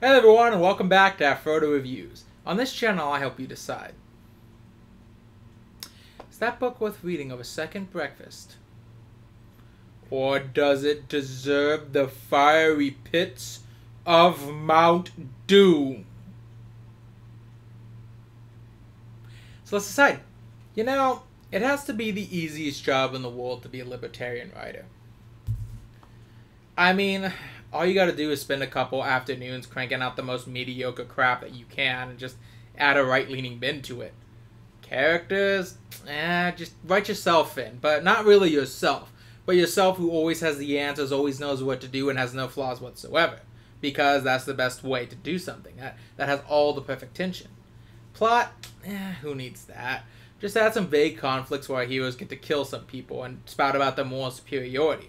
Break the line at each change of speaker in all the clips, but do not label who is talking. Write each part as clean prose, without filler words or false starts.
Hey everyone, and welcome back to Afrodo Reviews. On this channel, I help you decide. Is that book worth reading over second breakfast? Or does it deserve the fiery pits of Mount Doom? So let's decide. You know, it has to be the easiest job in the world to be a libertarian writer. I mean, all you gotta do is spend a couple afternoons cranking out the most mediocre crap that you can and just add a right-leaning bend to it. Characters? Just write yourself in, but not really yourself. But yourself who always has the answers, always knows what to do, and has no flaws whatsoever. Because that's the best way to do something. That has all the perfect tension. Plot? Who needs that? Just add some vague conflicts where our heroes get to kill some people and spout about their moral superiority.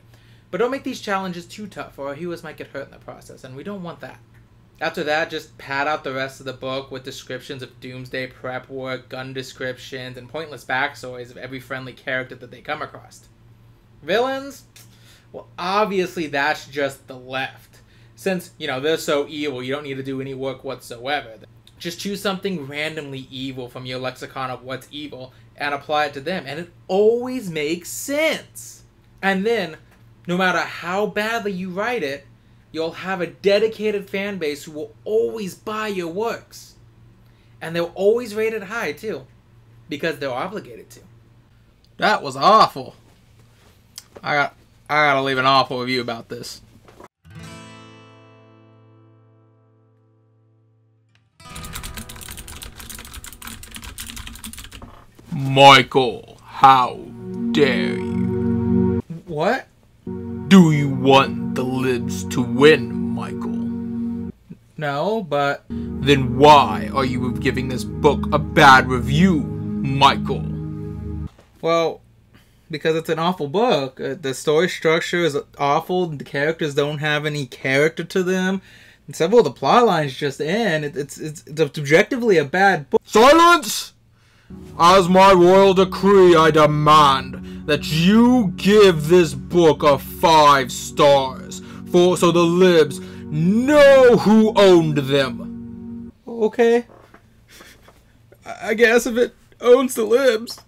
But don't make these challenges too tough, or our heroes might get hurt in the process, and we don't want that. After that, just pad out the rest of the book with descriptions of doomsday prep work, gun descriptions, and pointless backstories of every friendly character that they come across. Villains? Well, obviously that's just the left. Since, they're so evil, you don't need to do any work whatsoever. Just choose something randomly evil from your lexicon of what's evil and apply it to them, and it always makes sense. And then, no matter how badly you write it, you'll have a dedicated fan base who will always buy your works. And they'll always rate it high, too. Because they're obligated to. That was awful. I gotta leave an awful review about this. Michael, how dare you? What? Do you want the libs to win, Michael? No, but... Then why are you giving this book a bad review, Michael? Well, because it's an awful book. The story structure is awful. The characters don't have any character to them. And several of the plot lines just end. It's objectively a bad book. Silence! As my royal decree, I demand that you give this book a 5 stars, so the libs know who owned them. Okay. I guess if it owns the libs.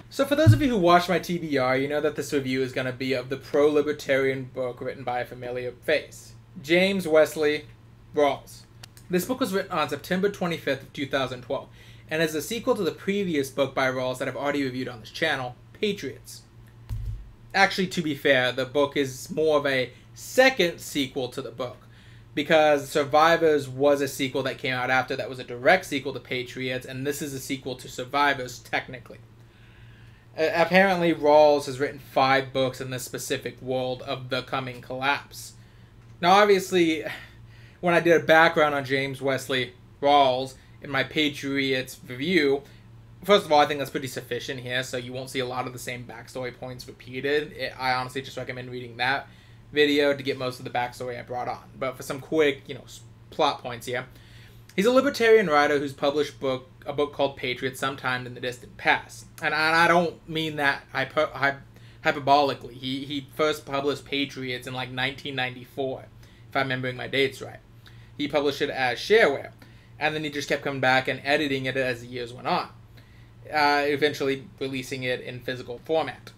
So for those of you who watch my TBR, you know that this review is going to be of the pro-libertarian book written by a familiar face, James Wesley, Rawles. This book was written on September 25th of 2012, and is a sequel to the previous book by Rawles that I've already reviewed on this channel, Patriots. Actually, to be fair, the book is more of a second sequel to the book, because Survivors was a sequel that came out after that was a direct sequel to Patriots, and this is a sequel to Survivors, technically. Apparently, Rawles has written 5 books in this specific world of the coming collapse. Now, obviously, when I did a background on James Wesley Rawles in my Patriots review, first of all, I think that's pretty sufficient here, so you won't see a lot of the same backstory points repeated. I honestly just recommend reading that video to get most of the backstory I brought on. But for some quick, plot points here. He's a libertarian writer who's published a book called Patriots sometime in the distant past. And I don't mean that hyperbolically. He first published Patriots in like 1994, if I'm remembering my dates right. He published it as shareware. And then he just kept coming back and editing it as the years went on. Eventually releasing it in physical format.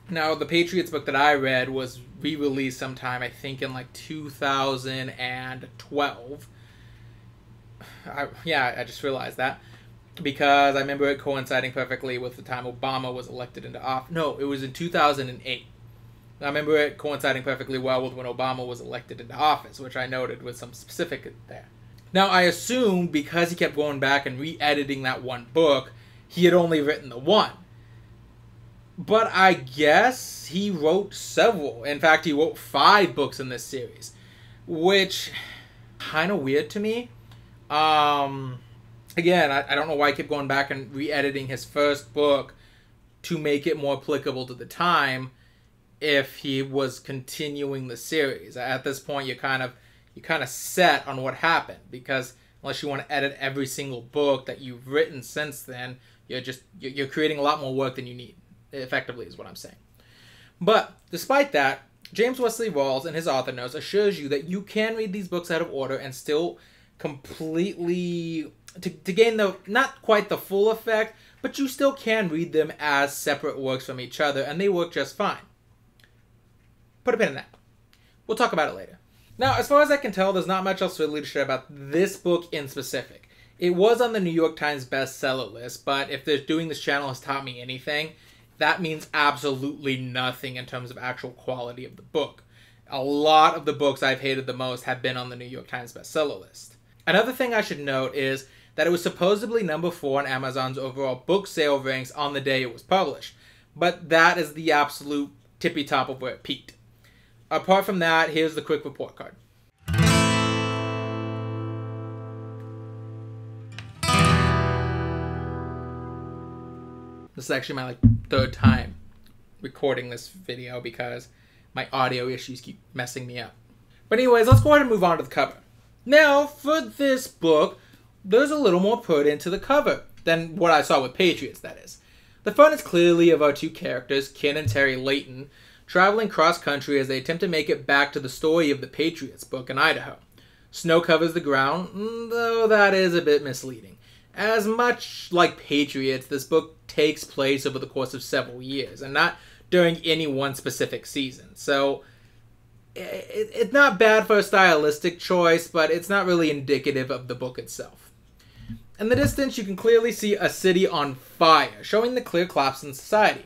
Now, the Patriots book that I read was re-released sometime, I think, in like 2012. I just realized that. Because I remember it coinciding perfectly with the time Obama was elected into office. No, it was in 2008. I remember it coinciding perfectly well with when Obama was elected into office, which I noted with some specific there. Now, I assume because he kept going back and re-editing that one book, he had only written the one. But I guess he wrote several. In fact, he wrote 5 books in this series, which kind of weird to me. Again, I don't know why I kept going back and re-editing his first book to make it more applicable to the time if he was continuing the series. At this point, you're kind of set on what happened, because unless you want to edit every single book that you've written since then, you're creating a lot more work than you need, effectively, is what I'm saying. But despite that, James Wesley Rawles in his author notes assures you that you can read these books out of order and still completely to gain the not quite the full effect, but you still can read them as separate works from each other, and they work just fine. Put a pin in that. We'll talk about it later. Now, as far as I can tell, there's not much else really to share about this book in specific. It was on the New York Times bestseller list, but if doing this channel has taught me anything, that means absolutely nothing in terms of actual quality of the book. A lot of the books I've hated the most have been on the New York Times bestseller list. Another thing I should note is that it was supposedly number 4 on Amazon's overall book sale ranks on the day it was published, but that is the absolute tippy top of where it peaked. Apart from that, here's the quick report card. This is actually my third time recording this video because my audio issues keep messing me up. But anyways, let's go ahead and move on to the cover. Now, for this book, there's a little more put into the cover than what I saw with Patriots, that is. The front is clearly of our two characters, Ken and Terry Layton, traveling cross-country as they attempt to make it back to the story of the Patriots book in Idaho. Snow covers the ground, though that is a bit misleading. As much like Patriots, this book takes place over the course of several years, and not during any one specific season. So, it's not bad for a stylistic choice, but it's not really indicative of the book itself. In the distance, you can clearly see a city on fire, showing the clear collapse in society.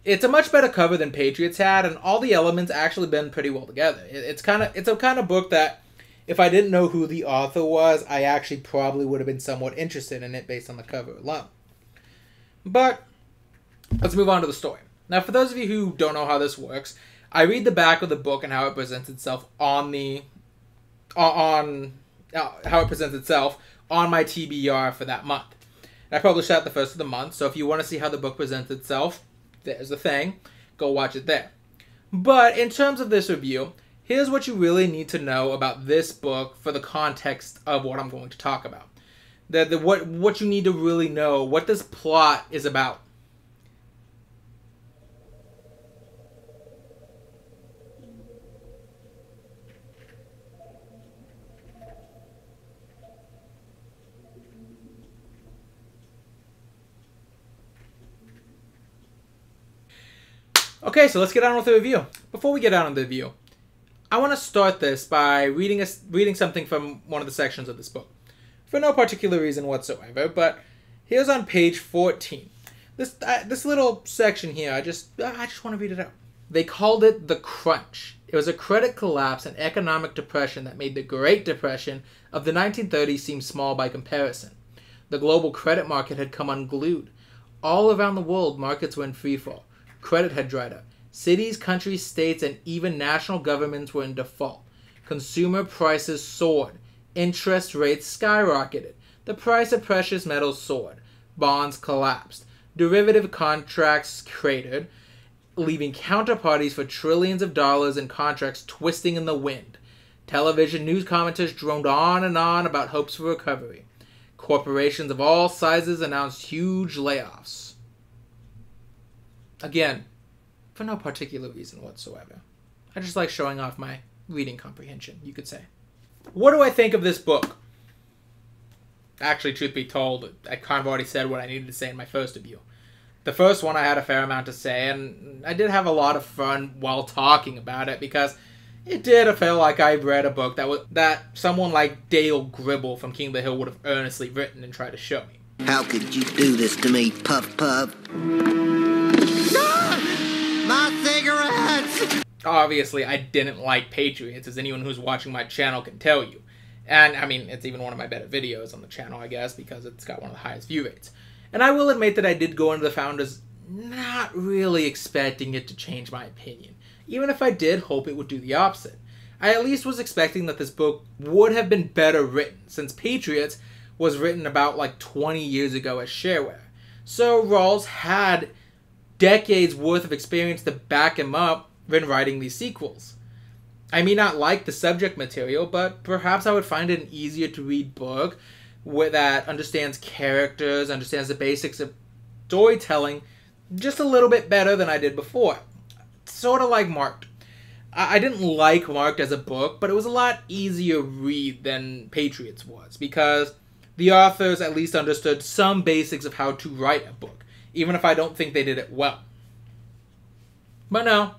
It's a much better cover than Patriots had, and all the elements actually blend pretty well together. It's a kind of book that, if I didn't know who the author was, I actually probably would have been somewhat interested in it based on the cover alone. But let's move on to the story. Now, for those of you who don't know how this works, I read the back of the book and how it presents itself on my TBR for that month. And I published that the first of the month, so if you want to see how the book presents itself, there's the thing. Go watch it there. But in terms of this review, here's what you really need to know about this book for the context of what I'm going to talk about. What you need to really know, what this plot is about. Okay, so let's get on with the review. Before we get on with the review, I want to start this by reading something from one of the sections of this book. For no particular reason whatsoever, but here's on page 14. This little section here, I just want to read it out. They called it the crunch. It was a credit collapse and economic depression that made the Great Depression of the 1930s seem small by comparison. The global credit market had come unglued. All around the world, markets were in freefall. Credit had dried up. Cities, countries, states, and even national governments were in default. Consumer prices soared. Interest rates skyrocketed. The price of precious metals soared. Bonds collapsed. Derivative contracts cratered, leaving counterparties for trillions of dollars in contracts twisting in the wind. Television news commenters droned on and on about hopes for recovery. Corporations of all sizes announced huge layoffs. Again, for no particular reason whatsoever. I just like showing off my reading comprehension, you could say. What do I think of this book? Actually, truth be told, I kind of already said what I needed to say in my first review. The first one I had a fair amount to say, and I did have a lot of fun while talking about it, because it did feel like I read a book that someone like Dale Gribble from King of the Hill would have earnestly written and tried to show me.
How could you do this to me, Puff Puff? My cigarettes!
Obviously, I didn't like Patriots, as anyone who's watching my channel can tell you. And, I mean, it's even one of my better videos on the channel, I guess, because it's got one of the highest view rates. And I will admit that I did go into the Founders not really expecting it to change my opinion. Even if I did hope it would do the opposite. I at least was expecting that this book would have been better written, since Patriots was written about like 20 years ago as shareware. So Rawles had decades worth of experience to back him up when writing these sequels. I may not like the subject material, but perhaps I would find it an easier to read book that understands characters, understands the basics of storytelling just a little bit better than I did before. Sort of like Marked. I didn't like Marked as a book, but it was a lot easier read than Patriots was, because the authors at least understood some basics of how to write a book, even if I don't think they did it well. But no,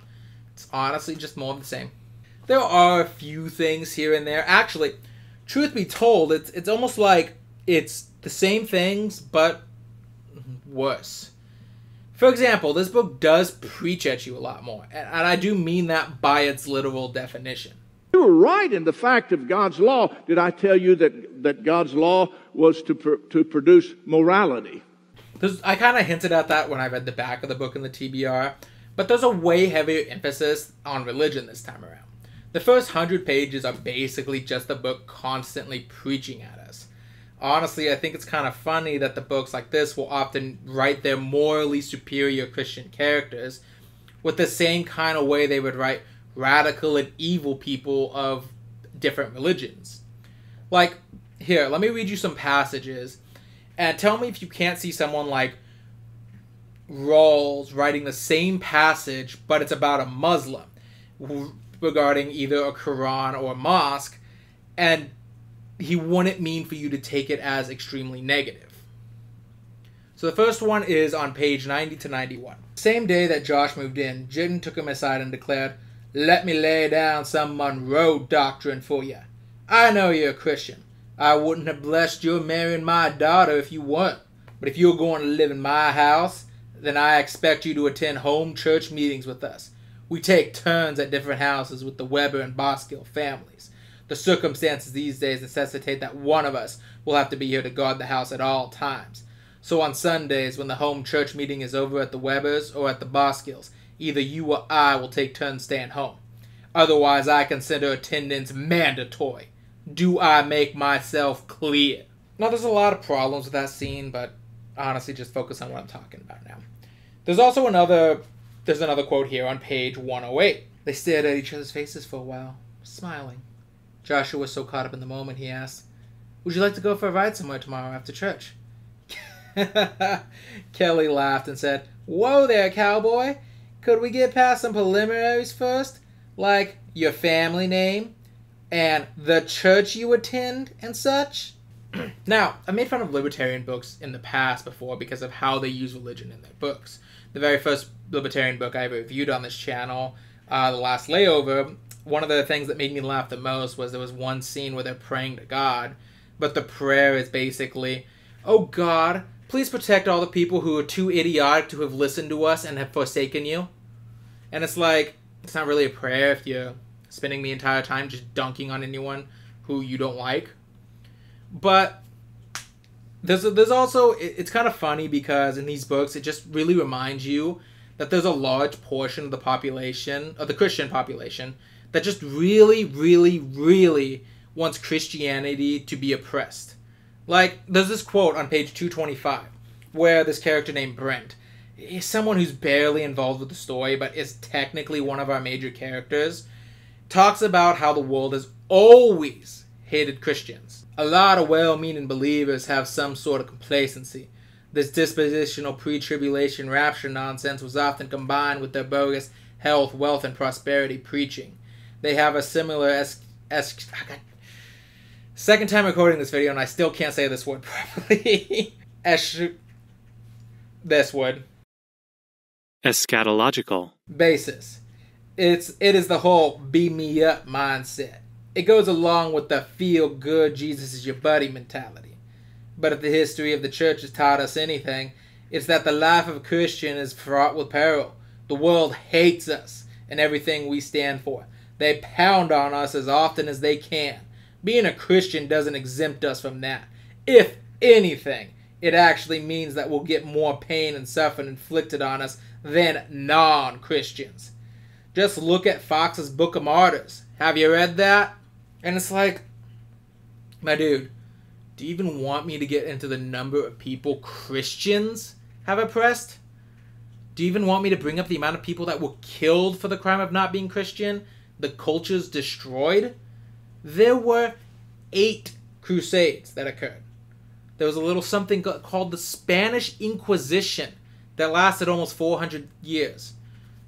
it's honestly just more of the same. There are a few things here and there. Actually, truth be told, it's almost like it's the same things, but worse. For example, this book does preach at you a lot more, and I do mean that by its literal definition.
You were right in the fact of God's law. Did I tell you that God's law was to produce morality?
I kind of hinted at that when I read the back of the book in the TBR, but there's a way heavier emphasis on religion this time around. The first 100 pages are basically just the book constantly preaching at us. Honestly, I think it's kind of funny that the books like this will often write their morally superior Christian characters with the same kind of way they would write radical and evil people of different religions. Like, here, let me read you some passages, and tell me if you can't see someone like Rawles writing the same passage, but it's about a Muslim regarding either a Quran or a mosque, and he wouldn't mean for you to take it as extremely negative. So the first one is on page 90 to 91. Same day that Josh moved in, Jitten took him aside and declared, "Let me lay down some Monroe doctrine for you. I know you're a Christian. I wouldn't have blessed your marrying my daughter if you weren't. But if you're going to live in my house, then I expect you to attend home church meetings with us. We take turns at different houses with the Weber and Boskill families. The circumstances these days necessitate that one of us will have to be here to guard the house at all times. So on Sundays, when the home church meeting is over at the Webers or at the Boskills, either you or I will take turns staying home. Otherwise, I consider attendance mandatory. Do I make myself clear?" Now, there's a lot of problems with that scene, but honestly, just focus on what I'm talking about now. There's another quote here on page 108. They stared at each other's faces for a while, smiling. Joshua was so caught up in the moment, he asked, "Would you like to go for a ride somewhere tomorrow after church?" Kelly laughed and said, "Whoa there, cowboy. Could we get past some preliminaries first? Like your family name and the church you attend and such?" Now, I've made fun of libertarian books in the past before because of how they use religion in their books. The very first libertarian book I ever reviewed on this channel, The Last Layover, one of the things that made me laugh the most was there was one scene where they're praying to God, but the prayer is basically, "Oh God, please protect all the people who are too idiotic to have listened to us and have forsaken you." And it's like, it's not really a prayer if you're spending the entire time just dunking on anyone who you don't like. But there's also, it's kind of funny because in these books, it just really reminds you that there's a large portion of the population, of the Christian population, that just really, really, really wants Christianity to be oppressed. Like, there's this quote on page 225, where this character named Brent is someone who's barely involved with the story, but is technically one of our major characters, talks about how the world has always hated Christians. "A lot of well-meaning believers have some sort of complacency. This dispositional pre-tribulation rapture nonsense was often combined with their bogus health, wealth, and prosperity preaching. They have a similar second time recording this video and I still can't say this word properly. This word.
Eschatological.
Basis. It is the whole beam me up mindset. It goes along with the feel good Jesus is your buddy mentality. But if the history of the church has taught us anything, it's that the life of a Christian is fraught with peril. The world hates us and everything we stand for. They pound on us as often as they can. Being a Christian doesn't exempt us from that. If anything, it actually means that we'll get more pain and suffering inflicted on us than non-Christians. Just look at Fox's Book of Martyrs. Have you read that? And it's like, my dude, Do you even want me to get into the number of people Christians have oppressed? Do you even want me to bring up the amount of people that were killed for the crime of not being Christian? The cultures destroyed? There were 8 crusades that occurred. There was a little something called the Spanish Inquisition that lasted almost 400 years.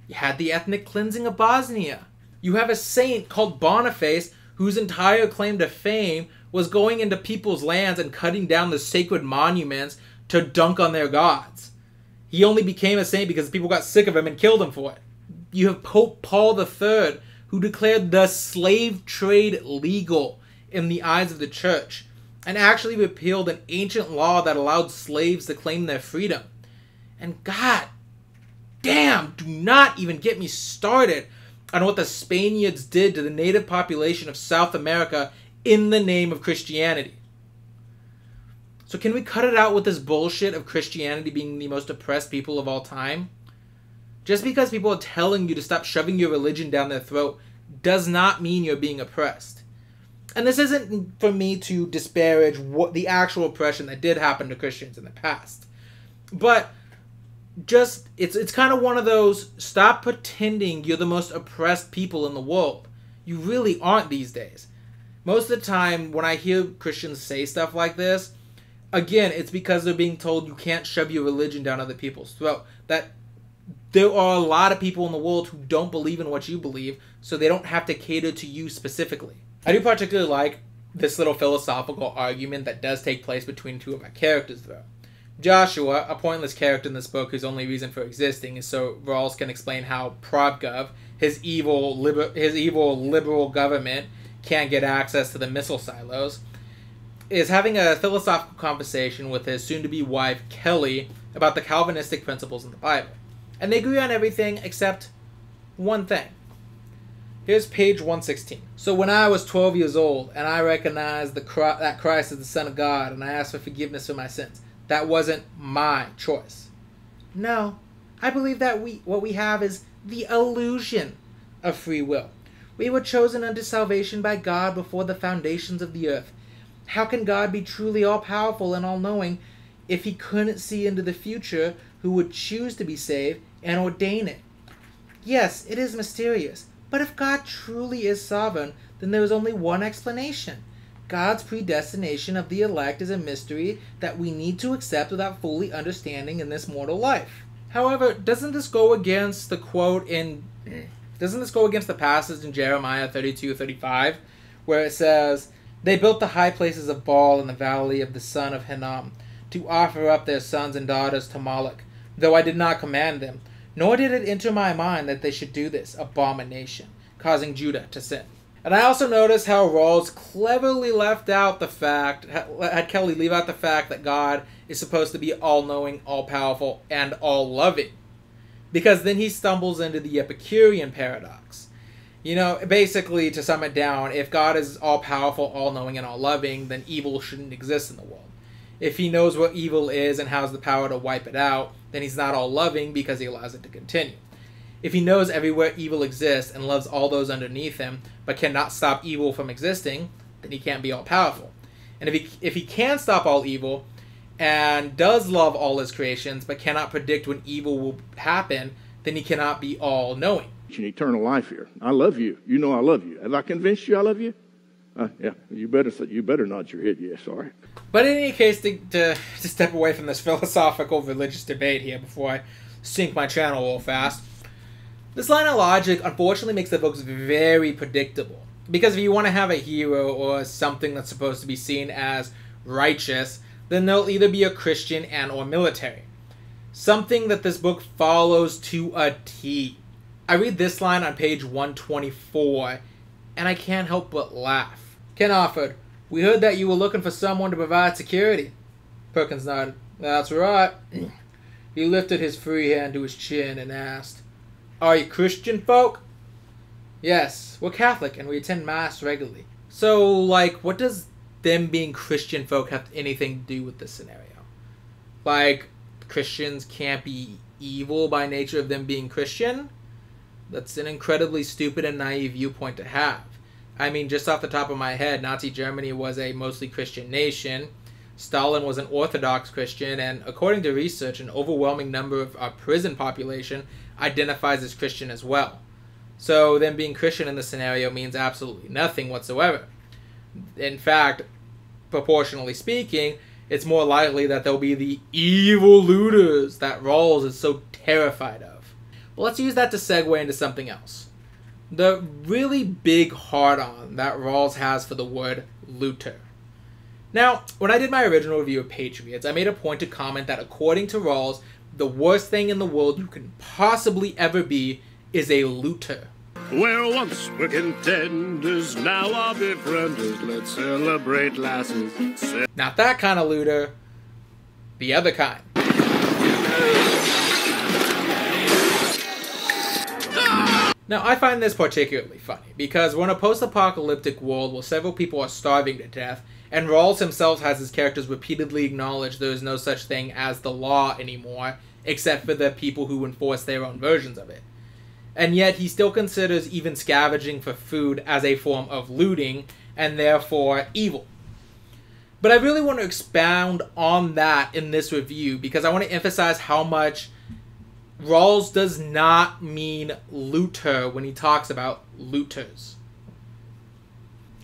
You had the ethnic cleansing of Bosnia. You have a saint called Boniface whose entire claim to fame was going into people's lands and cutting down the sacred monuments to dunk on their gods. He only became a saint because people got sick of him and killed him for it. You have Pope Paul III, who declared the slave trade legal in the eyes of the church, and actually repealed an ancient law that allowed slaves to claim their freedom. And God damn, do not even get me started on what the Spaniards did to the native population of South America in the name of Christianity. So can we cut it out with this bullshit of Christianity being the most oppressed people of all time? Just because people are telling you to stop shoving your religion down their throat does not mean you're being oppressed. And this isn't for me to disparage what the actual oppression that did happen to Christians in the past. But just, it's kind of one of those, stop pretending you're the most oppressed people in the world. You really aren't these days. Most of the time, when I hear Christians say stuff like this, again, it's because they're being told you can't shove your religion down other people's throat. That there are a lot of people in the world who don't believe in what you believe, so they don't have to cater to you specifically. I do particularly like this little philosophical argument that does take place between 2 of my characters, though. Joshua, a pointless character in this book whose only reason for existing is so Rawles can explain how ProvGov, his evil liberal government, can't get access to the missile silos, is having a philosophical conversation with his soon-to-be wife, Kelly, about the Calvinistic principles in the Bible. And they agree on everything except one thing. Here's page 116. So when I was 12 years old and I recognized that Christ is the Son of God and I asked for forgiveness for my sins, that wasn't my choice. No, I believe that what we have is the illusion of free will. We were chosen unto salvation by God before the foundations of the earth. How can God be truly all-powerful and all-knowing if he couldn't see into the future who would choose to be saved and ordain it? Yes, it is mysterious, but if God truly is sovereign, then there is only one explanation. God's predestination of the elect is a mystery that we need to accept without fully understanding in this mortal life. However, doesn't this go against the passage in Jeremiah 32:35, where it says, "They built the high places of Baal in the valley of the son of Hinnom, to offer up their sons and daughters to Moloch, though I did not command them, nor did it enter my mind that they should do this abomination, causing Judah to sin." And I also noticed how Rawls cleverly had Kelly leave out the fact that God is supposed to be all-knowing, all-powerful, and all-loving. Because then he stumbles into the Epicurean paradox. You know, basically, to sum it down, if God is all-powerful, all-knowing, and all-loving, then evil shouldn't exist in the world. If he knows what evil is and has the power to wipe it out, then he's not all-loving because he allows it to continue. If he knows everywhere evil exists and loves all those underneath him, but cannot stop evil from existing, then he can't be all-powerful. And if he can stop all evil and does love all his creations, but cannot predict when evil will happen, then he cannot be all-knowing.
Eternal life here. I love you. You know I love you. Have I convinced you I love you? Yeah. You better nod your head. Yes. All right.
But in any case, to step away from this philosophical religious debate here before I sink my channel real fast, this line of logic unfortunately makes the books very predictable. Because if you want to have a hero or something that's supposed to be seen as righteous, then they'll either be a Christian and or military. Something that this book follows to a T. I read this line on page 124, and I can't help but laugh. Ken offered, "We heard that you were looking for someone to provide security." Perkins nodded. "That's right." He lifted his free hand to his chin and asked, "Are you Christian folk?" "Yes, we're Catholic and we attend Mass regularly." So, what does them being Christian folk have anything to do with this scenario? Christians can't be evil by nature of them being Christian? That's an incredibly stupid and naive viewpoint to have. I mean, just off the top of my head, Nazi Germany was a mostly Christian nation, Stalin was an Orthodox Christian, and according to research, an overwhelming number of our prison population identifies as Christian as well. So them being Christian in this scenario means absolutely nothing whatsoever. In fact, proportionally speaking, it's more likely that they'll be the evil looters that Rawles is so terrified of. But let's use that to segue into something else. The really big hard-on that Rawles has for the word looter. Now, when I did my original review of Patriots, I made a point to comment that according to Rawles, the worst thing in the world you can possibly ever be is a looter.
Where once were contenders, now are befrienders. Let's celebrate, lasses.
Not that kind of looter, the other kind. Now, I find this particularly funny, because we're in a post-apocalyptic world where several people are starving to death, and Rawls himself has his characters repeatedly acknowledge there is no such thing as the law anymore, except for the people who enforce their own versions of it. And yet he still considers even scavenging for food as a form of looting, and therefore evil. But I really want to expound on that in this review, because I want to emphasize how much Rawles does not mean looter when he talks about looters.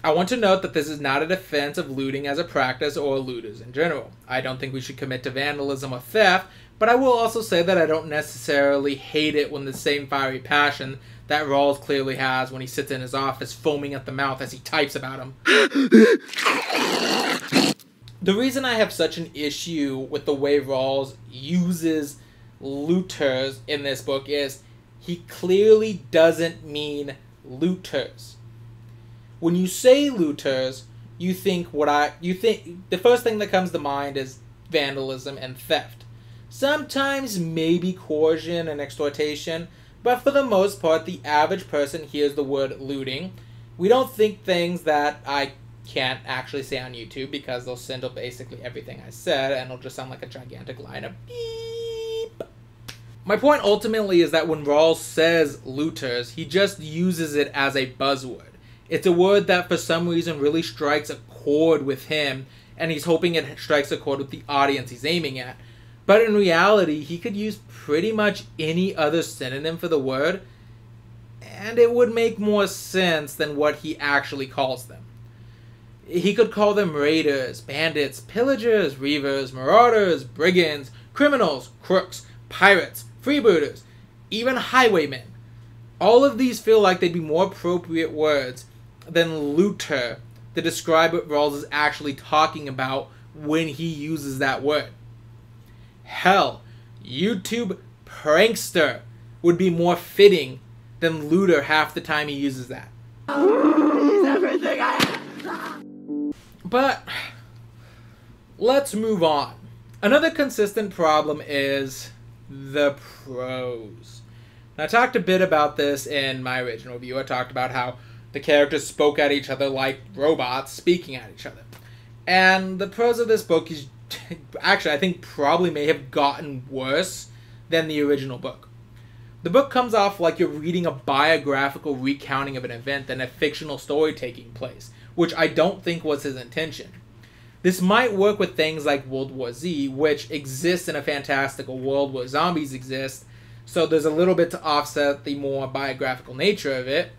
I want to note that this is not a defense of looting as a practice or looters in general. I don't think we should commit to vandalism or theft, but I will also say that I don't necessarily hate it when the same fiery passion that Rawles clearly has when he sits in his office foaming at the mouth as he types about him. The reason I have such an issue with the way Rawles uses looters in this book is he clearly doesn't mean looters. When you say looters, you think the first thing that comes to mind is vandalism and theft. Sometimes maybe coercion and exploitation, but for the most part, the average person hears the word looting. We don't think things that I can't actually say on YouTube because they'll censor basically everything I said and it'll just sound like a gigantic line of beep. My point ultimately is that when Rawles says looters, he just uses it as a buzzword. It's a word that for some reason really strikes a chord with him, and he's hoping it strikes a chord with the audience he's aiming at. But in reality, he could use pretty much any other synonym for the word, and it would make more sense than what he actually calls them. He could call them raiders, bandits, pillagers, reavers, marauders, brigands, criminals, crooks, pirates, freebooters, even highwaymen. All of these feel like they'd be more appropriate words than looter to describe what Rawles is actually talking about when he uses that word. Hell, YouTube prankster would be more fitting than looter half the time he uses that.
He's everything I have.
But let's move on. Another consistent problem is the prose. Now, I talked a bit about this in my original review. I talked about how the characters spoke at each other like robots speaking at each other. And the prose of this book is actually, I think, probably may have gotten worse than the original book. The book comes off like you're reading a biographical recounting of an event than a fictional story taking place, which I don't think was his intention. This might work with things like World War Z, which exists in a fantastical world where zombies exist, so there's a little bit to offset the more biographical nature of it.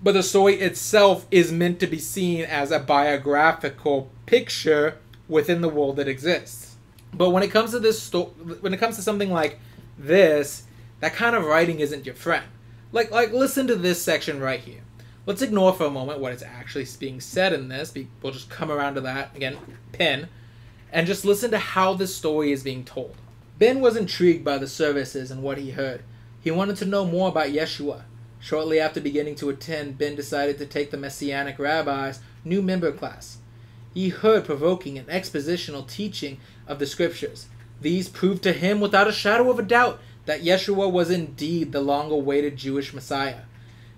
But the story itself is meant to be seen as a biographical picture within the world that exists. But when it comes to when it comes to something like this, that kind of writing isn't your friend. Like listen to this section right here. Let's ignore for a moment what is actually being said in this. We'll just come around to that again, pen, and just listen to how this story is being told. Ben was intrigued by the services and what he heard. He wanted to know more about Yeshua. Shortly after beginning to attend, Ben decided to take the Messianic Rabbi's new member class. He heard provoking and expositional teaching of the scriptures. These proved to him without a shadow of a doubt that Yeshua was indeed the long-awaited Jewish Messiah.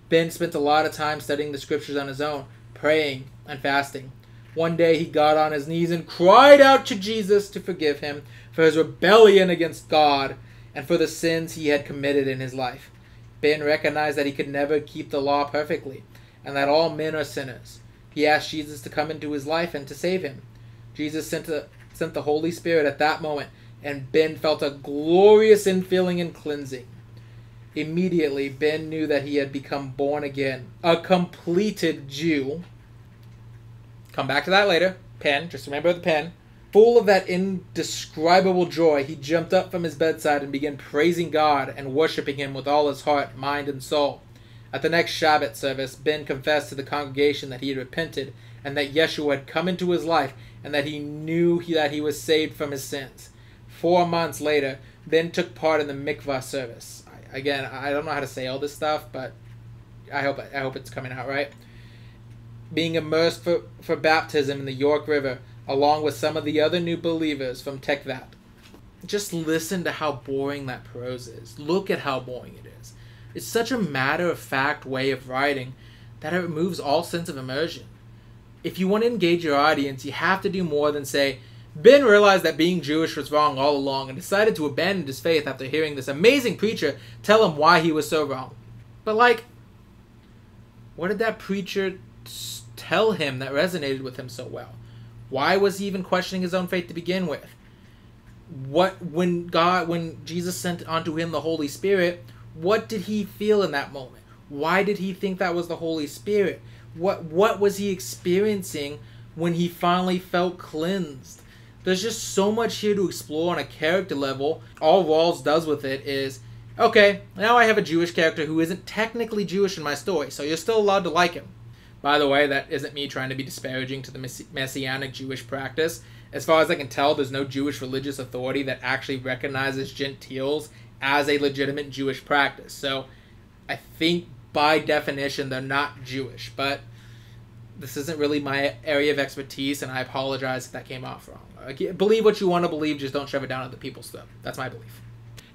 Ben spent a lot of time studying the scriptures on his own, praying and fasting. One day he got on his knees and cried out to Jesus to forgive him for his rebellion against God and for the sins he had committed in his life. Ben recognized that he could never keep the law perfectly, and that all men are sinners. He asked Jesus to come into his life and to save him. Jesus sent the Holy Spirit at that moment, and Ben felt a glorious infilling and cleansing. Immediately, Ben knew that he had become born again, a completed Jew. Come back to that later. Pen, just remember the pen. Full of that indescribable joy, he jumped up from his bedside and began praising God and worshiping him with all his heart, mind, and soul. At the next Shabbat service, Ben confessed to the congregation that he had repented and that Yeshua had come into his life and that he knew that he was saved from his sins. 4 months later, Ben took part in the mikvah service. Again, I don't know how to say all this stuff, but I hope it's coming out right. Being immersed for baptism in the York River, along with some of the other new believers from Tekvat. Just listen to how boring that prose is. Look at how boring it is. It's such a matter-of-fact way of writing that it removes all sense of immersion. If you want to engage your audience, you have to do more than say, Ben realized that being Jewish was wrong all along and decided to abandon his faith after hearing this amazing preacher tell him why he was so wrong. But like, what did that preacher tell him that resonated with him so well? Why was he even questioning his own faith to begin with? When Jesus sent onto him the Holy Spirit, what did he feel in that moment? Why did he think that was the Holy Spirit? What was he experiencing when he finally felt cleansed? There's just so much here to explore on a character level. All Rawls does with it is, okay, now I have a Jewish character who isn't technically Jewish in my story, so you're still allowed to like him. By the way, that isn't me trying to be disparaging to the Messianic Jewish practice. As far as I can tell, there's no Jewish religious authority that actually recognizes Gentiles as a legitimate Jewish practice. So I think by definition they're not Jewish, but this isn't really my area of expertise, and I apologize if that came off wrong. Believe what you want to believe, just don't shove it down other people's throat. That's my belief.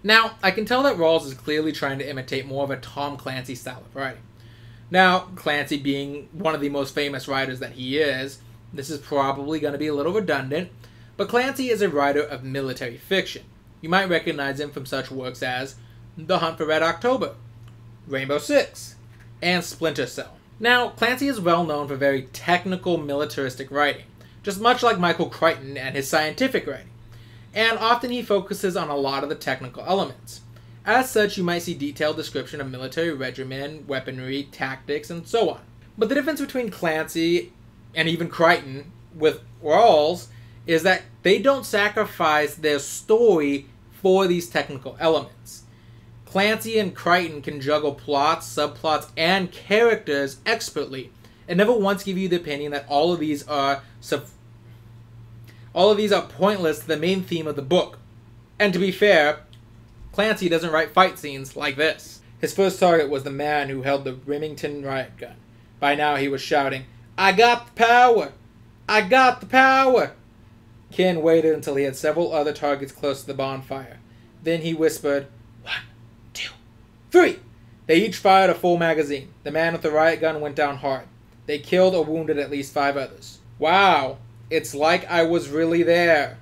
Now, I can tell that Rawls is clearly trying to imitate more of a Tom Clancy style of writing. Now, Clancy being one of the most famous writers that he is, this is probably going to be a little redundant, but Clancy is a writer of military fiction. You might recognize him from such works as The Hunt for Red October, Rainbow Six, and Splinter Cell. Now, Clancy is well known for very technical militaristic writing, just much like Michael Crichton and his scientific writing, and often he focuses on a lot of the technical elements. As such, you might see detailed description of military regimen, weaponry, tactics, and so on. But the difference between Clancy and even Crichton with Rawls is that they don't sacrifice their story for these technical elements. Clancy and Crichton can juggle plots, subplots, and characters expertly, and never once give you the opinion that all of these are pointless to the main theme of the book. And to be fair, Clancy doesn't write fight scenes like this. His first target was the man who held the Remington riot gun. By now he was shouting, "I got the power! I got the power!" Ken waited until he had several other targets close to the bonfire. Then he whispered, 1, 2, 3! They each fired a full magazine. The man with the riot gun went down hard. They killed or wounded at least 5 others. Wow, it's like I was really there.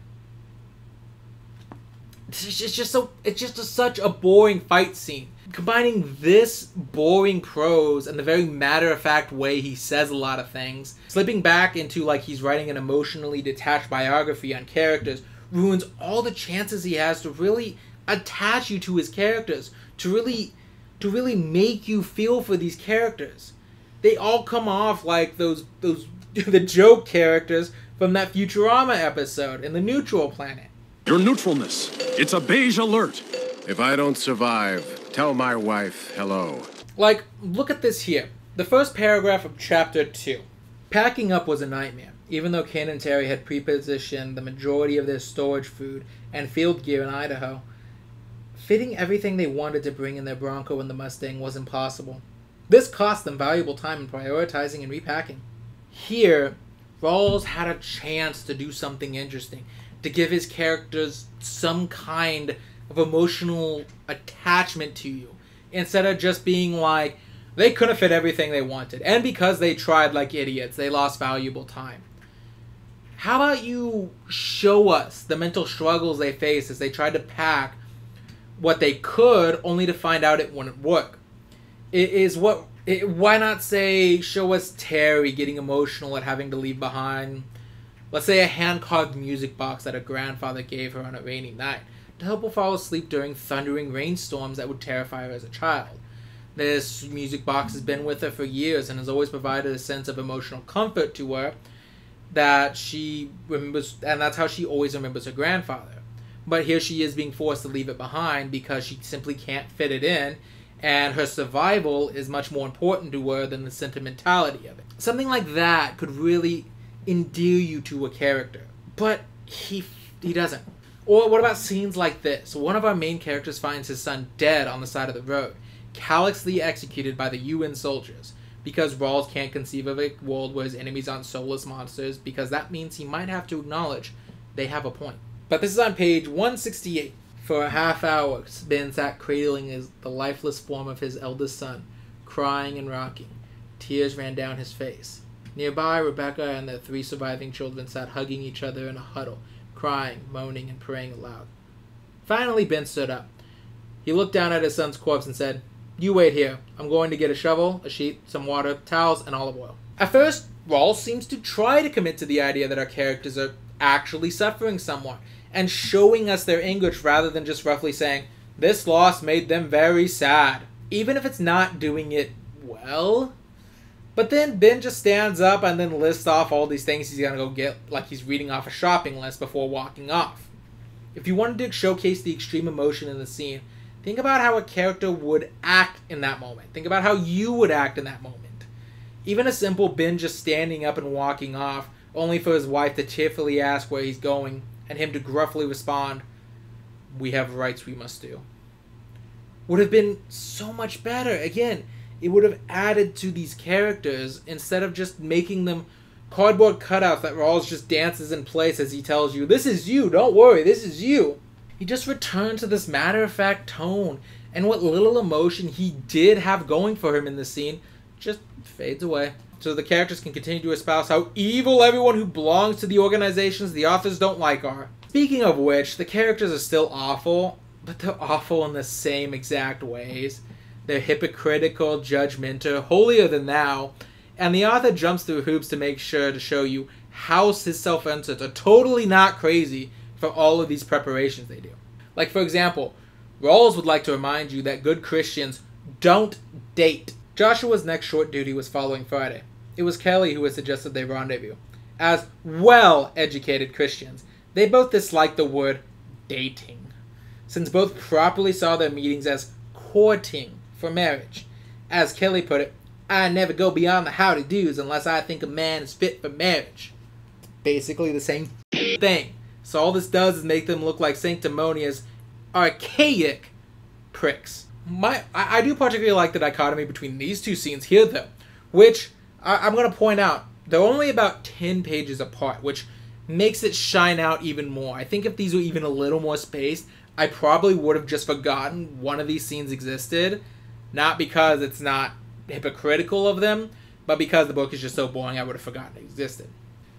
It's just such a boring fight scene. Combining this boring prose and the very matter-of-fact way he says a lot of things, slipping back into like he's writing an emotionally detached biography on characters, ruins all the chances he has to really attach you to his characters, to really make you feel for these characters. They all come off like those the joke characters from that Futurama episode in the Neutral Planet.
Your neutralness. It's a beige alert.
If I don't survive, tell my wife hello.
Like, look at this here. The first paragraph of Chapter 2. Packing up was a nightmare, even though Ken and Terry had prepositioned the majority of their storage food and field gear in Idaho. Fitting everything they wanted to bring in their Bronco and the Mustang was impossible. This cost them valuable time in prioritizing and repacking. Here, Rawls had a chance to do something interesting, to give his characters some kind of emotional attachment to you, instead of just being like, they couldn't fit everything they wanted, and because they tried like idiots, they lost valuable time. How about you show us the mental struggles they faced as they tried to pack what they could, only to find out it wouldn't work? Why not say, show us Terry getting emotional at having to leave behind Let's say a hand-carved music box that her grandfather gave her on a rainy night to help her fall asleep during thundering rainstorms that would terrify her as a child. This music box has been with her for years and has always provided a sense of emotional comfort to her that she remembers, and that's how she always remembers her grandfather. But here she is being forced to leave it behind because she simply can't fit it in, and her survival is much more important to her than the sentimentality of it. Something like that could really endear you to a character, but he doesn't. Or what about scenes like this? One of our main characters finds his son dead on the side of the road, callously executed by the UN soldiers, because Rawles can't conceive of a world where his enemies aren't soulless monsters, because that means he might have to acknowledge they have a point. But this is on page 168. For a half hour, Ben sat cradling the lifeless form of his eldest son, crying and rocking. Tears ran down his face. Nearby, Rebecca and their 3 surviving children sat hugging each other in a huddle, crying, moaning, and praying aloud. Finally, Ben stood up. He looked down at his son's corpse and said, "You wait here. I'm going to get a shovel, a sheet, some water, towels, and olive oil." At first, Rawles seems to try to commit to the idea that our characters are actually suffering somewhat, and showing us their anguish rather than just roughly saying, "This loss made them very sad," even if it's not doing it well. But then Ben just stands up and then lists off all these things he's gonna go get, like he's reading off a shopping list before walking off. If you wanted to showcase the extreme emotion in the scene, think about how a character would act in that moment. Think about how you would act in that moment. Even a simple Ben just standing up and walking off, only for his wife to tearfully ask where he's going, and him to gruffly respond, "We have rights we must do," would have been so much better. Again, it would have added to these characters instead of just making them cardboard cutouts that Rawles just dances in place as he tells you, "This is you, don't worry, this is you." He just returned to this matter-of-fact tone, and what little emotion he did have going for him in this scene just fades away. So the characters can continue to espouse how evil everyone who belongs to the organizations the authors don't like are. Speaking of which, the characters are still awful, but they're awful in the same exact ways. They're hypocritical, judgmental, holier than thou, and the author jumps through hoops to make sure to show you how his self-inserts are totally not crazy for all of these preparations they do. Like, for example, Rawles would like to remind you that good Christians don't date. Joshua's next short duty was following Friday. It was Kelly who had suggested they rendezvous. As well-educated Christians, they both disliked the word dating, since both properly saw their meetings as courting for marriage. As Kelly put it, "I never go beyond the howdy-doos unless I think a man is fit for marriage." Basically the same thing. So all this does is make them look like sanctimonious, archaic pricks. I do particularly like the dichotomy between these two scenes here, though, which I'm going to point out, they're only about 10 pages apart, which makes it shine out even more. I think if these were even a little more spaced, I probably would have just forgotten one of these scenes existed. Not because it's not hypocritical of them, but because the book is just so boring I would have forgotten it existed.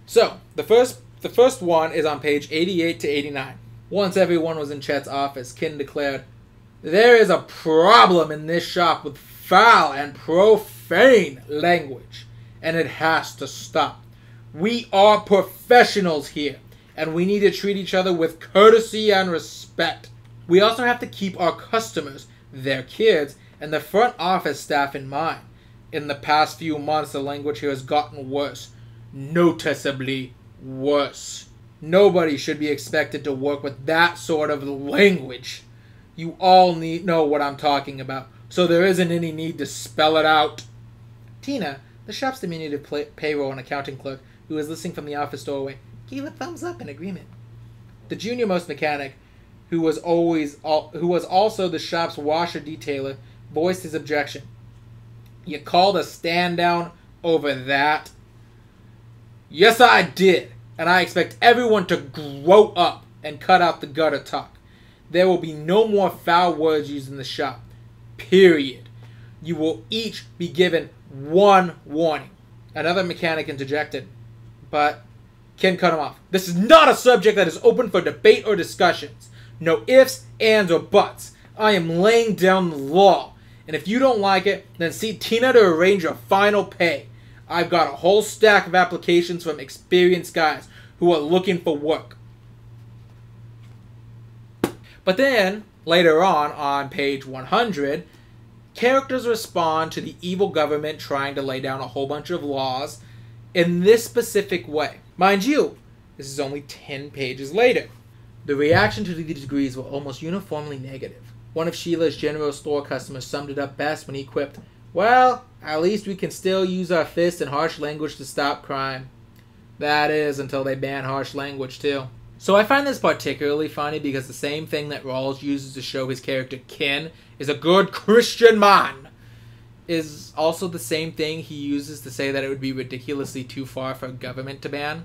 So, the first one is on page 88 to 89. Once everyone was in Chet's office, Ken declared, "There is a problem in this shop with foul and profane language, and it has to stop. We are professionals here, and we need to treat each other with courtesy and respect. We also have to keep our customers, their kids, and the front office staff in mind. In the past few months, the language here has gotten worse. Noticeably worse. Nobody should be expected to work with that sort of language. You all know what I'm talking about, so there isn't any need to spell it out." Tina, the shop's diminutive payroll and accounting clerk, who was listening from the office doorway, gave a thumbs up in agreement. The junior-most mechanic, who was also the shop's washer-detailer, voiced his objection. "You called a stand-down over that?" "Yes, I did, and I expect everyone to grow up and cut out the gutter talk. There will be no more foul words used in the shop. Period. You will each be given one warning." Another mechanic interjected, but Ken cut him off. "This is not a subject that is open for debate or discussions. No ifs, ands, or buts. I am laying down the law. And if you don't like it, then see Tina to arrange your final pay. I've got a whole stack of applications from experienced guys who are looking for work. But then, later on page 100, characters respond to the evil government trying to lay down a whole bunch of laws in this specific way. Mind you, this is only 10 pages later. The reaction to these degrees were almost uniformly negative. One of Sheila's general store customers summed it up best when he quipped, "Well, at least we can still use our fists and harsh language to stop crime." That is, until they ban harsh language too. So I find this particularly funny because the same thing that Rawles uses to show his character Ken is a good Christian man is also the same thing he uses to say that it would be ridiculously too far for a government to ban.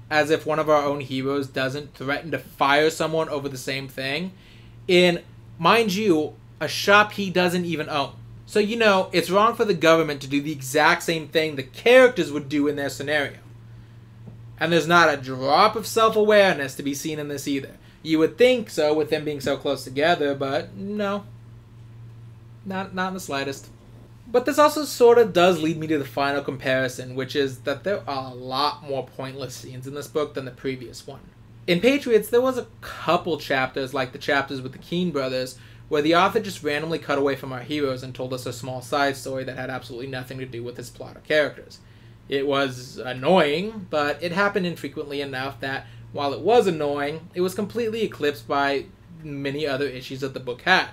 As if one of our own heroes doesn't threaten to fire someone over the same thing in, mind you, a shop he doesn't even own. So, you know, it's wrong for the government to do the exact same thing the characters would do in their scenario. And there's not a drop of self-awareness to be seen in this either. You would think so with them being so close together, but no. Not in the slightest. But this also sort of does lead me to the final comparison, which is that there are a lot more pointless scenes in this book than the previous one. In Patriots, there was a couple chapters, like the chapters with the Keene brothers, where the author just randomly cut away from our heroes and told us a small side story that had absolutely nothing to do with his plot or characters. It was annoying, but it happened infrequently enough that, while it was annoying, it was completely eclipsed by many other issues that the book had.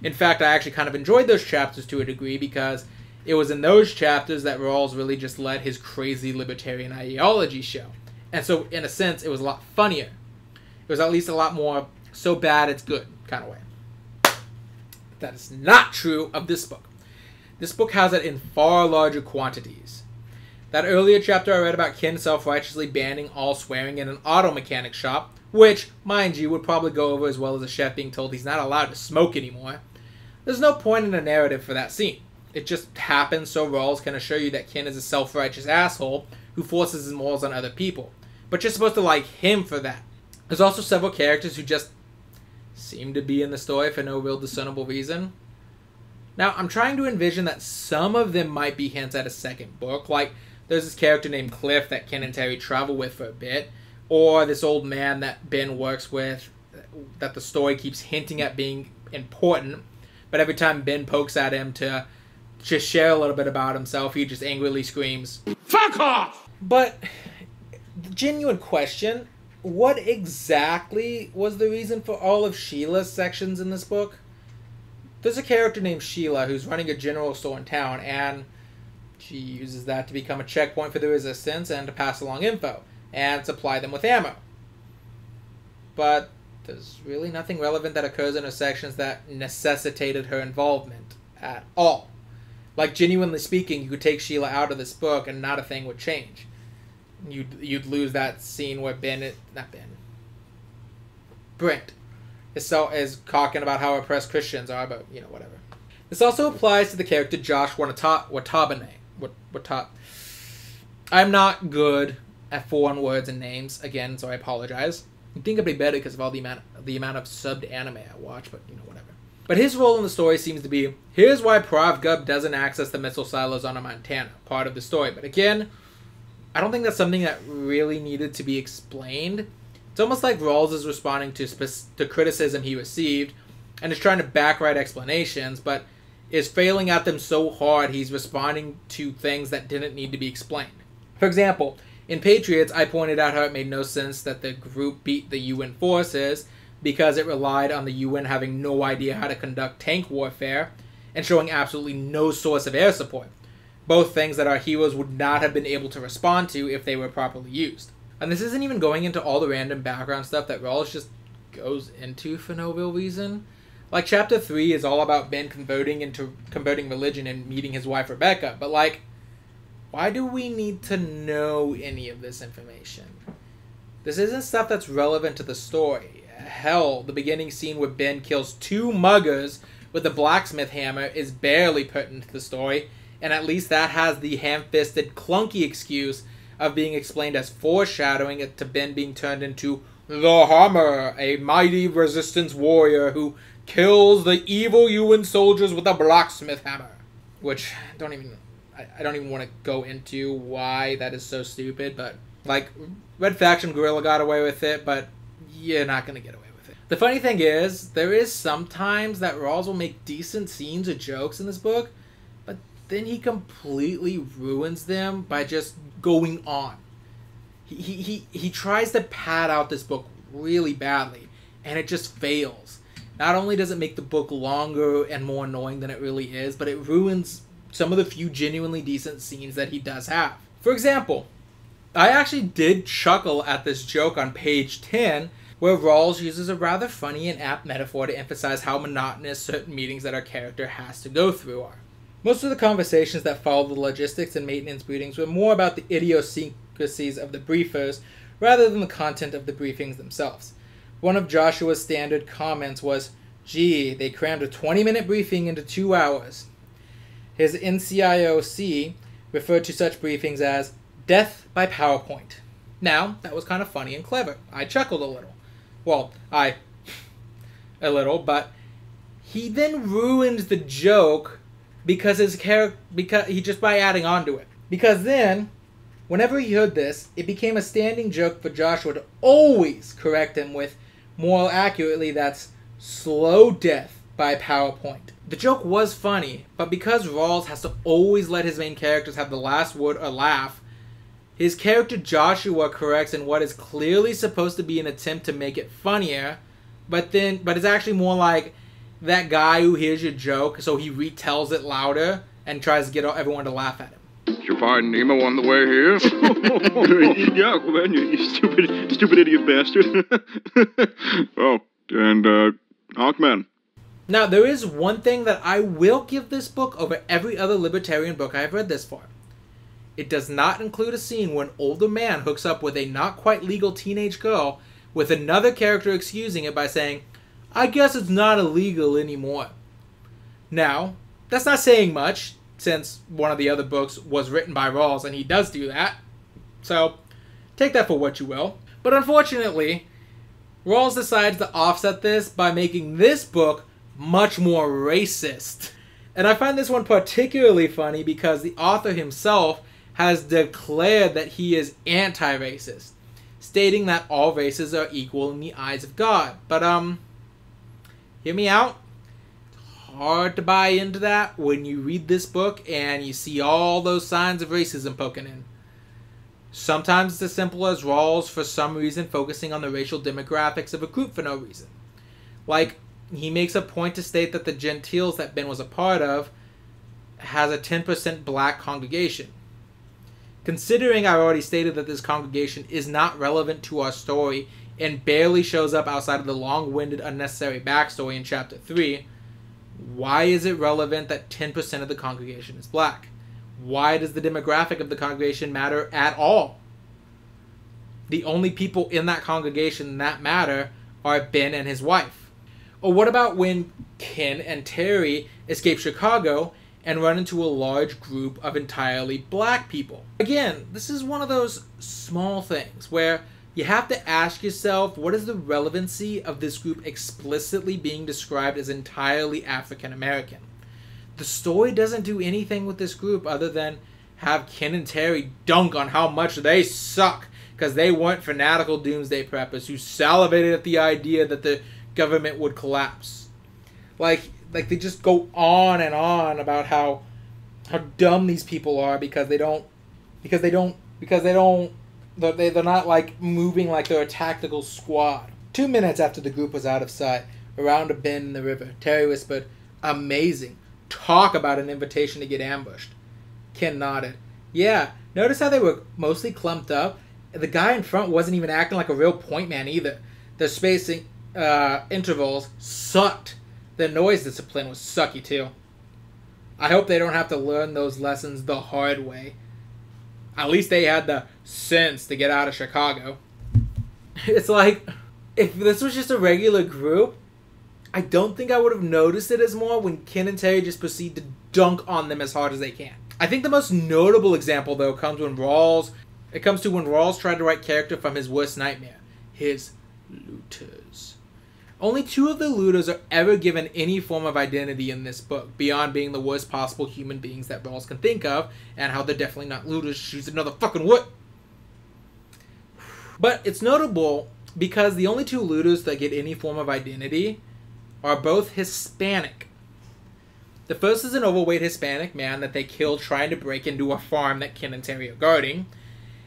In fact, I actually kind of enjoyed those chapters to a degree because it was in those chapters that Rawles really just let his crazy libertarian ideology show. And so, in a sense, it was a lot funnier. It was at least a lot more so bad it's good kind of way. That is not true of this book. This book has it in far larger quantities. That earlier chapter I read about Ken self-righteously banning all swearing in an auto mechanic shop, which, mind you, would probably go over as well as a chef being told he's not allowed to smoke anymore. There's no point in a narrative for that scene. It just happens so Rawls can assure you that Ken is a self-righteous asshole who forces his morals on other people. But you're supposed to like him for that. There's also several characters who just seem to be in the story for no real discernible reason. Now, I'm trying to envision that some of them might be hints at a second book, like there's this character named Cliff that Ken and Terry travel with for a bit, or this old man that Ben works with that the story keeps hinting at being important, but every time Ben pokes at him to just share a little bit about himself, he just angrily screams, "Fuck off!" But the genuine question, what exactly was the reason for all of Sheila's sections in this book? There's a character named Sheila who's running a general store in town, and she uses that to become a checkpoint for the resistance and to pass along info and supply them with ammo. But there's really nothing relevant that occurs in her sections that necessitated her involvement at all. Like, genuinely speaking, you could take Sheila out of this book and not a thing would change. You'd lose that scene where Brent is talking about how oppressed Christians are, but, you know, whatever. This also applies to the character Josh Watabane. I'm not good at foreign words and names, again, so I apologize. I think I'd be better because of all the amount of subbed anime I watch, but, you know, whatever. But his role in the story seems to be, here's why Prav Gub doesn't access the missile silos on Montana, part of the story. But again, I don't think that's something that really needed to be explained. It's almost like Rawls is responding to criticism he received and is trying to backwrite explanations, but is failing at them so hard he's responding to things that didn't need to be explained. For example, in Patriots, I pointed out how it made no sense that the group beat the UN forces because it relied on the UN having no idea how to conduct tank warfare and showing absolutely no source of air support. Both things that our heroes would not have been able to respond to if they were properly used. And this isn't even going into all the random background stuff that Rawls just goes into for no real reason. Like, Chapter 3 is all about Ben converting religion and meeting his wife Rebecca, but, like, why do we need to know any of this information? This isn't stuff that's relevant to the story. Hell, the beginning scene where Ben kills 2 muggers with a blacksmith hammer is barely pertinent to the story, and at least that has the ham-fisted, clunky excuse of being explained as foreshadowing it to Ben being turned into the Hammer, a mighty resistance warrior who kills the evil UN soldiers with a blacksmith hammer. Which, I don't even want to go into why that is so stupid, but Like, Red Faction Gorilla got away with it, but you're not going to get away with it. The funny thing is, there is sometimes that Rawles will make decent scenes or jokes in this book, but then he completely ruins them by just going on. He tries to pad out this book really badly, and it just fails. Not only does it make the book longer and more annoying than it really is, but it ruins some of the few genuinely decent scenes that he does have. For example, I actually did chuckle at this joke on page 10, where Rawles uses a rather funny and apt metaphor to emphasize how monotonous certain meetings that our character has to go through are. Most of the conversations that followed the logistics and maintenance meetings were more about the idiosyncrasies of the briefers rather than the content of the briefings themselves. One of Joshua's standard comments was, "Gee, they crammed a 20-minute briefing into 2 hours." His NCIOC referred to such briefings as death by PowerPoint. Now, that was kind of funny and clever. I chuckled a little. Well, a little, but he then ruined the joke because by adding on to it. Because then, whenever he heard this, it became a standing joke for Joshua to always correct him with, more accurately, that's slow death by PowerPoint. The joke was funny, but because Rawles has to always let his main characters have the last word or laugh, his character Joshua corrects in what is clearly supposed to be an attempt to make it funnier, but it's actually more like that guy who hears your joke, so he retells it louder and tries to get everyone to laugh at him.
Your pardon, Nemo, on the way here?
Yeah, man, you stupid idiot bastard.
Oh, and, Hawkman.
Now, there is one thing that I will give this book over every other Libertarian book I have read this far. It does not include a scene where an older man hooks up with a not-quite-legal teenage girl, with another character excusing it by saying, "I guess it's not illegal anymore." Now, that's not saying much, since one of the other books was written by Rawles, and he does do that. So, take that for what you will. But unfortunately, Rawles decides to offset this by making this book much more racist. And I find this one particularly funny because the author himself has declared that he is anti-racist, stating that all races are equal in the eyes of God. But, hear me out. It's hard to buy into that when you read this book and you see all those signs of racism poking in. Sometimes it's as simple as Rawls, for some reason, focusing on the racial demographics of a group for no reason. Like, he makes a point to state that the Gentiles that Ben was a part of has a 10% black congregation. Considering I already stated that this congregation is not relevant to our story and barely shows up outside of the long-winded, unnecessary backstory in Chapter 3, why is it relevant that 10% of the congregation is black? Why does the demographic of the congregation matter at all? The only people in that congregation that matter are Ben and his wife. Or what about when Ken and Terry escape Chicago and run into a large group of entirely black people? Again, this is one of those small things where you have to ask yourself, what is the relevancy of this group explicitly being described as entirely African American? The story doesn't do anything with this group other than have Ken and Terry dunk on how much they suck because they weren't fanatical doomsday preppers who salivated at the idea that the government would collapse. Like they just go on and on about how dumb these people are because they're not like moving like they're a tactical squad. 2 minutes after the group was out of sight, around a bend in the river, Terry whispered, "Amazing. Talk about an invitation to get ambushed." Ken nodded. "Yeah, notice how they were mostly clumped up? The guy in front wasn't even acting like a real point man either. Their spacing intervals sucked. The noise discipline was sucky too. I hope they don't have to learn those lessons the hard way. At least they had the sense to get out of Chicago." It's like, if this was just a regular group, I don't think I would have noticed it as more when Ken and Terry just proceed to dunk on them as hard as they can. I think the most notable example, though, comes to when Rawles tried to write character from his worst nightmare, his looters. Only 2 of the looters are ever given any form of identity in this book, beyond being the worst possible human beings that Rawles can think of, and how they're definitely not looters. Shoots another fucking what? But it's notable because the only two looters that get any form of identity are both Hispanic. The first is an overweight Hispanic man that they killed trying to break into a farm that Ken and Terry are guarding.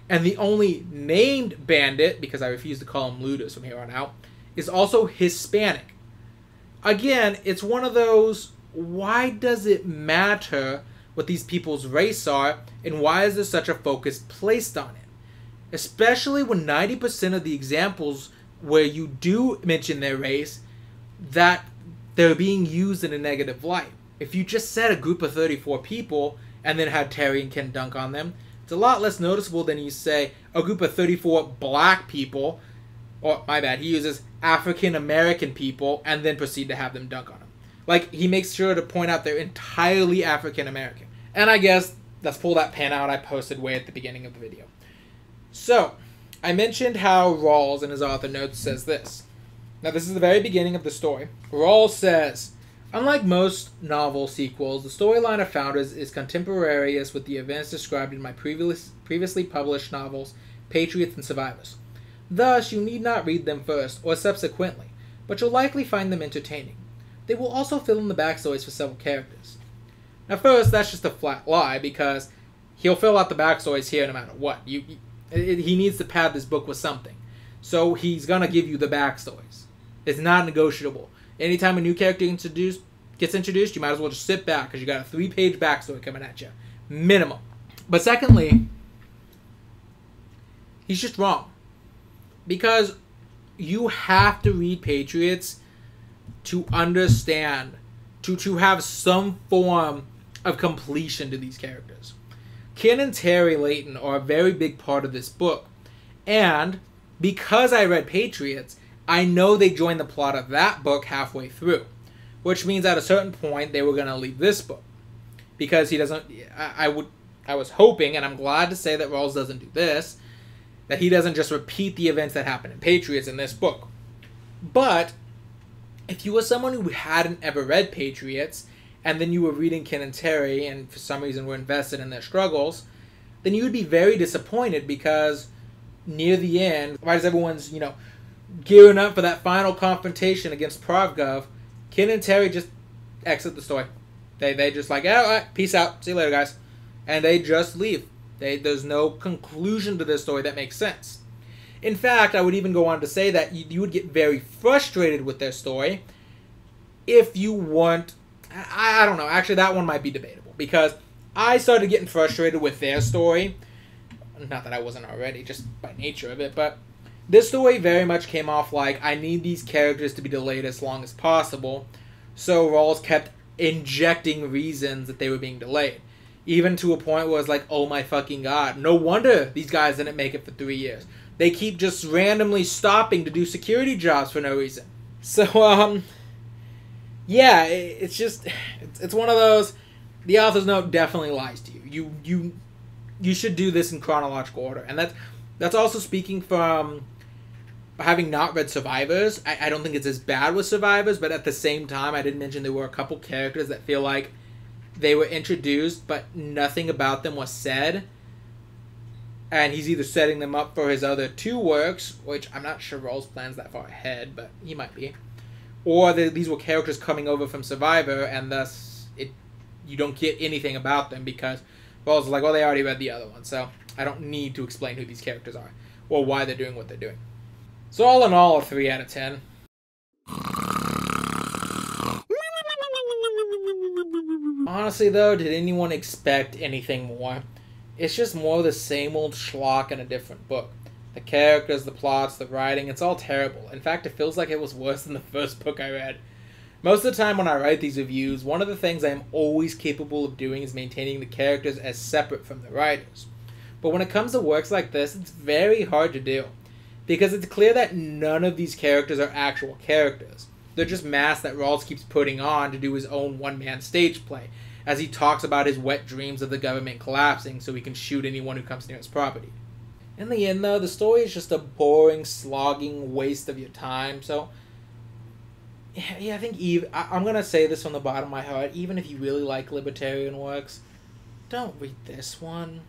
And the only named bandit, because I refuse to call them looters from here on out, is also Hispanic. Again, it's one of those, why does it matter what these people's race are, and why is there such a focus placed on it? Especially when 90% of the examples where you do mention their race, that they're being used in a negative light. If you just said a group of 34 people and then had Terry and Ken dunk on them, it's a lot less noticeable than you say a group of 34 black people, or my bad, he uses African American people and then proceed to have them dunk on him. Like, he makes sure to point out they're entirely African American. And I guess let's pull that pen out I posted way at the beginning of the video. So, I mentioned how Rawles in his author notes says this. Now, this is the very beginning of the story. Rawles says, unlike most novel sequels, the storyline of Founders is contemporaneous with the events described in my previously published novels, Patriots and Survivors. Thus, you need not read them first or subsequently, but you'll likely find them entertaining. They will also fill in the backstories for several characters. Now, first, that's just a flat lie, because he'll fill out the backstories here no matter what. He needs to pad this book with something. So he's going to give you the backstories. It's not negotiable. Anytime a new character gets introduced, you might as well just sit back, because you got a 3-page backstory coming at you. Minimum. But secondly, he's just wrong. Because you have to read Patriots to understand, to have some form of completion to these characters. Ken and Terry Layton are a very big part of this book. And because I read Patriots, I know they joined the plot of that book halfway through. Which means at a certain point they were going to leave this book. Because he doesn't... I was hoping, and I'm glad to say that Rawls doesn't do this, that he doesn't just repeat the events that happened in Patriots in this book. But if you were someone who hadn't ever read Patriots, and then you were reading Ken and Terry, and for some reason were invested in their struggles, then you would be very disappointed, because near the end, right as everyone's, gearing up for that final confrontation against Pravgov, Ken and Terry just exit the story. They just like, all right, peace out, see you later, guys. And they just leave. There's no conclusion to this story that makes sense. In fact, I would even go on to say that you would get very frustrated with their story if you weren't... I don't know. Actually, that one might be debatable, because I started getting frustrated with their story. Not that I wasn't already, just by nature of it, but this story very much came off like, I need these characters to be delayed as long as possible, so Rawls kept injecting reasons that they were being delayed. Even to a point where it's like, oh my fucking god, no wonder these guys didn't make it for 3 years. They keep just randomly stopping to do security jobs for no reason. So, yeah, it's one of those, the author's note definitely lies to you. You should do this in chronological order. And that's also speaking from having not read Survivors. I don't think it's as bad with Survivors, but at the same time, I did mention there were a couple characters that feel like they were introduced, but nothing about them was said. And he's either setting them up for his other 2 works, which I'm not sure Rawls plans that far ahead, but he might be. Or these were characters coming over from Survivor, and thus you don't get anything about them, because Rawls is like, well, they already read the other one, so I don't need to explain who these characters are, or why they're doing what they're doing. So all in all, a 3 out of 10. Honestly, though, did anyone expect anything more? It's just more of the same old schlock in a different book. The characters, the plots, the writing, it's all terrible. In fact, it feels like it was worse than the first book I read. Most of the time when I write these reviews, one of the things I am always capable of doing is maintaining the characters as separate from the writers. But when it comes to works like this, it's very hard to do. Because it's clear that none of these characters are actual characters. They're just masks that Rawls keeps putting on to do his own one-man stage play, as he talks about his wet dreams of the government collapsing so he can shoot anyone who comes near his property. In the end, though, the story is just a boring, slogging waste of your time, so... Yeah, I think I'm going to say this from the bottom of my heart, even if you really like Libertarian works, don't read this one.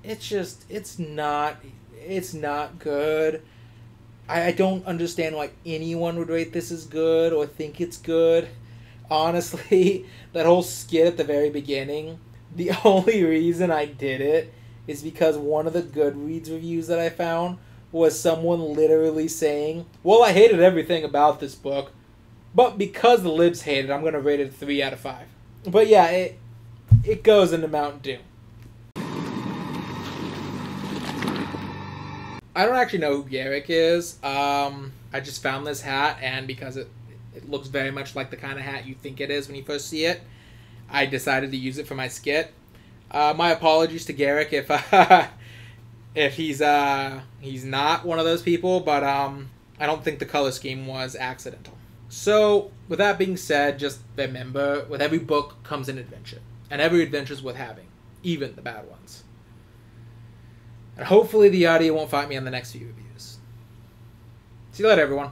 It's not... It's not good. I don't understand why anyone would rate this as good or think it's good. Honestly, that whole skit at the very beginning, the only reason I did it is because one of the Goodreads reviews that I found was someone literally saying, well, I hated everything about this book, but because the libs hate it, I'm going to rate it a 3 out of 5. But yeah, it goes into Mountain Dew. I don't actually know who Garrick is. I just found this hat, and because it looks very much like the kind of hat you think it is when you first see it, I decided to use it for my skit. My apologies to Garrick if he's not one of those people, but I don't think the color scheme was accidental. So, with that being said, just remember, with every book comes an adventure, and every adventure is worth having, even the bad ones. And hopefully the audio won't fight me on the next few reviews. See you later, everyone.